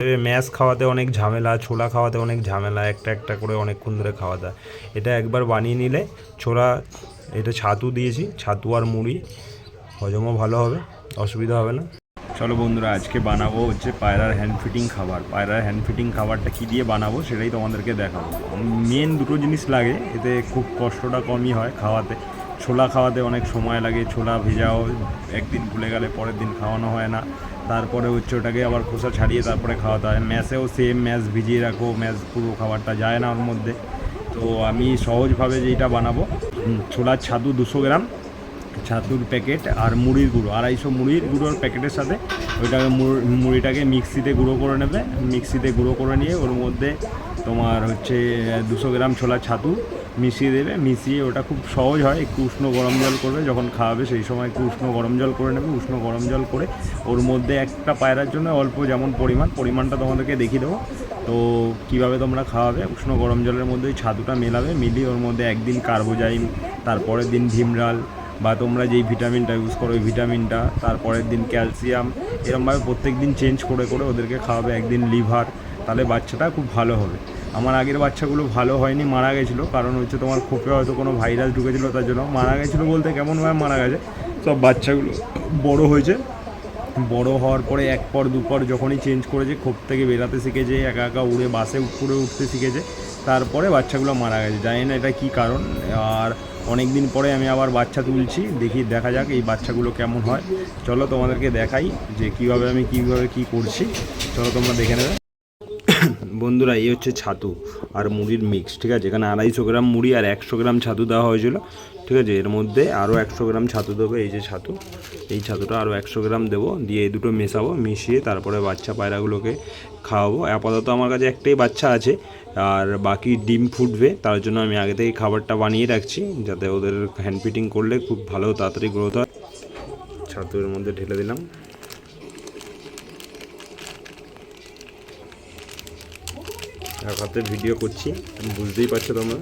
Mash খাওয়াতে অনেক ঝামেলা, ছোলা খাওয়াতে অনেক ঝামেলা, একটা একটা করে অনেকক্ষণ ধরে খাওয়াতে হয়। এটা একবার বানিয়ে নিলে ছোলা, এটা ছাতু দিয়েছি, ছাতু আর মুড়ি, হজমও ভালো হবে, অসুবিধা হবে না। চলো বন্ধুরা, আজকে বানাবো হচ্ছে পায়রার হ্যান্ড ফিটিং খাবার। পায়রার হ্যান্ড ফিটিং খাবারটা কী দিয়ে বানাবো সেটাই তোমাদেরকে দেখাবো। মেন দুটো জিনিস লাগে, এতে খুব কষ্টটা কমই হয় খাওয়াতে। ছোলা খাওয়াতে অনেক সময় লাগে, ছোলা ভেজাও, একদিন ভুলে গেলে পরের দিন খাওয়ানো হয় না। তারপরে হচ্ছে ওটাকে আবার খোসা ছাড়িয়ে তারপরে খাওয়াতে হয়। ম্যাশেও সেম, ম্যাশ ভিজিয়ে রাখো, ম্যাশ পুরো খাবারটা যায় না ওর মধ্যে। তো আমি সহজভাবে যেটা বানাবো, ছোলার ছাতু 200 গ্রাম, ছাতুর প্যাকেট আর মুড়ির গুঁড়ো 250 মুড়ির গুঁড়োর প্যাকেটের সাথে ওইটাকে মুড়িটাকে মিক্সিতে গুঁড়ো করে নেবে। মিক্সিতে গুঁড়ো করে নিয়ে ওর মধ্যে তোমার হচ্ছে 200 গ্রাম ছোলার ছাতু মিশিয়ে দেবে। মিশিয়ে ওটা খুব সহজ হয়, একটু উষ্ণ গরম জল করবে, যখন খাওয়াবে সেই সময় একটু উষ্ণ গরম জল করে নেবে। উষ্ণ গরম জল করে ওর মধ্যে একটা পায়রার জন্য অল্প যেমন পরিমাণটা তোমাদেরকে দেখিয়ে দেবো। তো কীভাবে তোমরা খাওয়াবে, উষ্ণ গরম জলের মধ্যে ওই ছাতুটা মেলাবে, মিলিয়ে ওর মধ্যে একদিন কার্বোজাইম, তারপরের দিন ভিমরাল বা তোমরা যেই ভিটামিনটা ইউজ করো ওই ভিটামিনটা, তারপরের দিন ক্যালসিয়াম, এরকমভাবে প্রত্যেক দিন চেঞ্জ করে করে ওদেরকে খাওয়াবে। একদিন লিভার, তাহলে বাচ্চাটা খুব ভালো হবে। আমার আগের বাচ্চাগুলো ভালো হয়নি, মারা গেছিলো, কারণ হচ্ছে তোমার খোপে হয়তো কোনো ভাইরাস ঢুকেছিলো, তার জন্য মারা গেছিলো। বলতে কেমনভাবে মারা গেছে, সব বাচ্চাগুলো বড় হয়েছে, বড় হওয়ার পরে এক পর দুপর যখনই চেঞ্জ করেছে, খোপ থেকে বেরাতে শিখেছে, একা একা উড়ে বাসে উপরে উঠতে শিখেছে, তারপরে বাচ্চাগুলো মারা গেছে। জানি না এটা কী কারণ। আর অনেক দিন পরে আমি আবার বাচ্চা তুলছি, দেখা যাক এই বাচ্চাগুলো কেমন হয়। চলো তোমাদেরকে দেখাই যে কীভাবে আমি কী করছি, চলো তোমরা দেখে নেবে। বন্ধুরা, এই হচ্ছে ছাতু আর মুড়ির মিক্স, ঠিক আছে। এখানে 250 গ্রাম মুড়ি আর 100 গ্রাম ছাতু দেওয়া হয়েছিল, ঠিক আছে। এর মধ্যে আরও 100 গ্রাম ছাতু দেবো, এই যে ছাতু, এই ছাতুটা আরও 100 গ্রাম দেবো, দিয়ে এই দুটো মেশাবো, মিশিয়ে তারপরে বাচ্চা পায়রাগুলোকে খাওয়াবো। আপাতত আমার কাছে একটাই বাচ্চা আছে, আর বাকি ডিম ফুটবে, তার জন্য আমি আগে থেকে খাবারটা বানিয়ে রাখছি, যাতে ওদের হ্যান্ড ফিটিং করলে খুব ভালো তাড়াতাড়ি গ্রোথ হয়। ছাতু এর মধ্যে ঢেলে দিলাম। এক হাতে ভিডিও করছি, বুঝতেই পারছো তোমরা,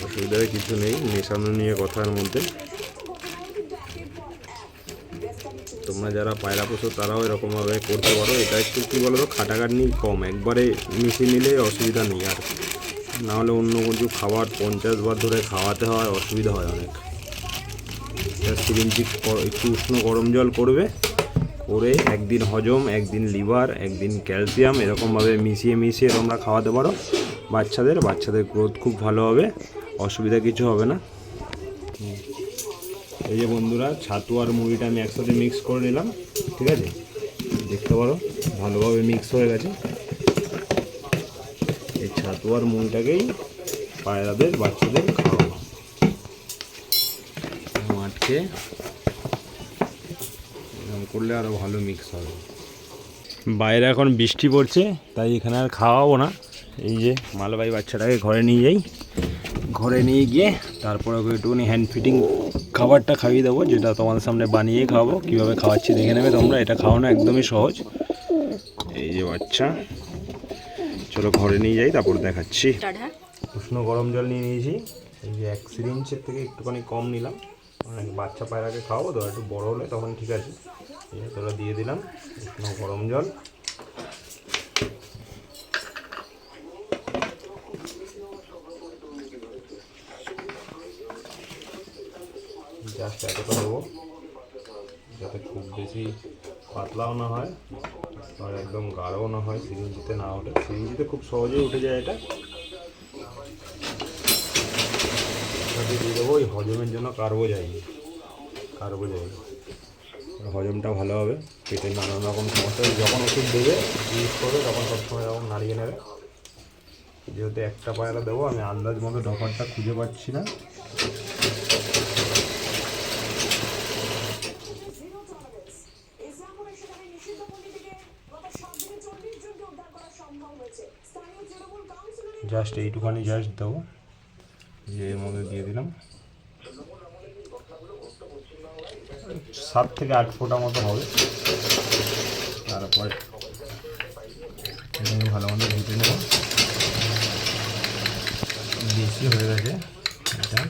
অসুবিধার কিছু নেই, মেশানো নিয়ে কথার মধ্যে। তোমরা যারা পায়রা পোষো তারাও এরকমভাবে করতে পারো। এটা একটু কী বলো তো, খাটাখাটনি কম, একবারে মিশিয়ে নিলে অসুবিধা নেই। আর নাহলে অন্য কিছু খাবার 50 বার ধরে খাওয়াতে হয়, অসুবিধা হয় অনেক। সিরিঞ্জি একটু উষ্ণ গরম জল করবে, করে একদিন হজম, একদিন লিভার, একদিন ক্যালসিয়াম, এরকমভাবে মিশিয়ে তোমরা খাওয়াতে পারো বাচ্চাদের গ্রোথ খুব ভালো হবে, অসুবিধা কিছু হবে না। এই যে বন্ধুরা, ছাতু আর মুড়িটা আমি একসাথে মিক্স করে নিলাম, ঠিক আছে, দেখতে পারো ভালোভাবে মিক্স হয়ে গেছে। এই ছাতু আর মুড়িটাকেই পায়রাদের বাচ্চাদের খাওয়াবো। মাঠকে এরকম করলে আরও ভালো মিক্স হবে। বাইরে এখন বৃষ্টি পড়ছে, তাই এখানে আর খাওয়াবো না। এই যে মালবাহী বাচ্চাটাকে ঘরে নিয়ে যাই, ঘরে নিয়ে গিয়ে তারপরে ওকে একটুখানি হ্যান্ড ফিটিং খাবারটা খাইয়ে দেবো, যেটা তোমাদের সামনে বানিয়ে খাওয়াবো। কীভাবে খাওয়াচ্ছি দেখে নেবে তোমরা, এটা খাওয়ানো একদমই সহজ। এই যে বাচ্চা, চলো ঘরে নিয়ে যাই, তারপর দেখাচ্ছি। উষ্ণ গরম জল নিয়ে নিয়েছি, এই যে 1 সিরিঞ্জের থেকে একটুখানি কম নিলাম, বাচ্চা পায়রাকে খাওয়াবো তো, একটু বড়ো হলে তখন ঠিক আছে। তোরা দিয়ে দিলাম উষ্ণ গরম জল। জাস্ট এতটা দেবো, যাতে খুব বেশি পাতলাও না হয় আর একদম গাঢ়ও না হয়, সিরিঞ্জিতে না ওঠে। সিরিঞ্জিতে খুব সহজেই উঠে যায় এটা। দিয়ে দেবো ওই হজমের জন্য কার্বোজাইম, হজমটা ভালো হবে। পেটের নানান রকম সমস্যা, যখন ওষুধ দেবে ইউজ করবে তখন সবসময় এরকম নাড়িয়ে নেবে। যেহেতু একটা পায়রা দেবো, আমি আন্দাজ মতো ডকারটা খুঁজে পাচ্ছি না। জাস্ট এইটুখানি জাস্ট দেবো, যে এর মধ্যে দিয়ে দিলাম 7 থেকে 8 ফোঁটা মতো হবে। তারপরে ভালো মতো ঘুটে নেব। বেশি হয়ে গেছে এটা,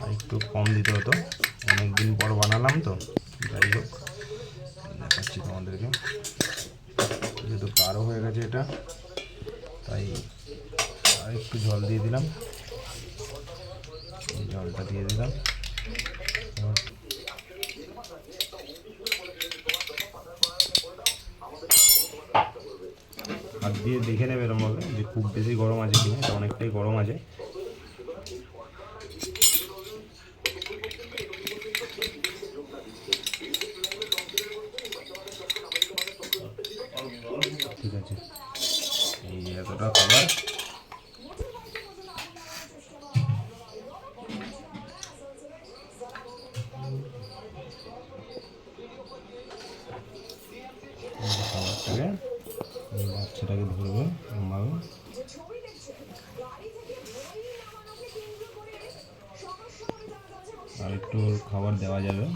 আর একটু কম দিতে হতো, অনেক দিন পর বানালাম তো, যাই হোক দেখাচ্ছি তোমাদেরকে। দেখো যেহেতু গাঢ় হয়ে গেছে এটা, তাই আর একটু জল দিয়ে দিলাম। জলটা দিয়ে দিলাম। হাত দিয়ে দেখে নেবে এরমভাবে যে খুব বেশি গরম আছে কিনা, এটা অনেকটাই গরম আছে। ঠিক আছে, এই এতটা খাবার। খাবারটাকে বাচ্চাটাকে ধরবে এরমভাবে। আর একটু খাবার দেওয়া যাবে।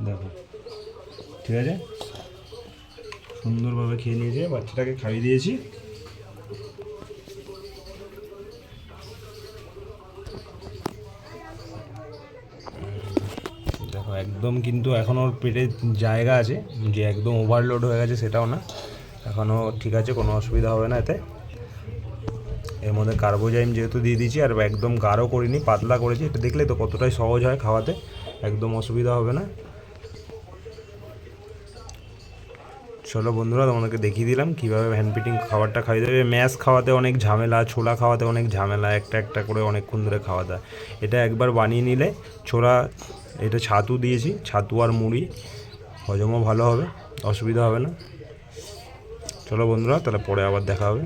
দেখো ঠিক আছে, সুন্দরভাবে খেয়ে নিয়েছে, বাচ্চাটাকে খাইয়ে দিয়েছি। দেখো একদম কিন্তু এখন ওর পেটে জায়গা আছে, যে একদম ওভারলোড হয়ে গেছে সেটাও না, এখনও ঠিক আছে, কোনো অসুবিধা হবে না এতে। এর মধ্যে কার্বোজাইম যেহেতু দিয়ে দিয়েছি, আর একদম গাঢ় করিনি, পাতলা করেছি। এটা দেখলে তো কতটাই সহজ হয় খাওয়াতে, একদম অসুবিধা হবে না। চলো বন্ধুরা, তোমাদেরকে দেখিয়ে দিলাম কীভাবে হ্যান্ড পিটিং খাবারটা খাইয়ে দেবে। ম্যাশ খাওয়াতে অনেক ঝামেলা, ছোলা খাওয়াতে অনেক ঝামেলা, একটা একটা করে অনেকক্ষণ ধরে খাওয়াতে হয়। এটা একবার বানিয়ে নিলে ছোলা, এটা ছাতু দিয়েছি, ছাতু আর মুড়ি, হজমও ভালো হবে, অসুবিধা হবে না। চলো বন্ধুরা, তাহলে পরে আবার দেখা হবে।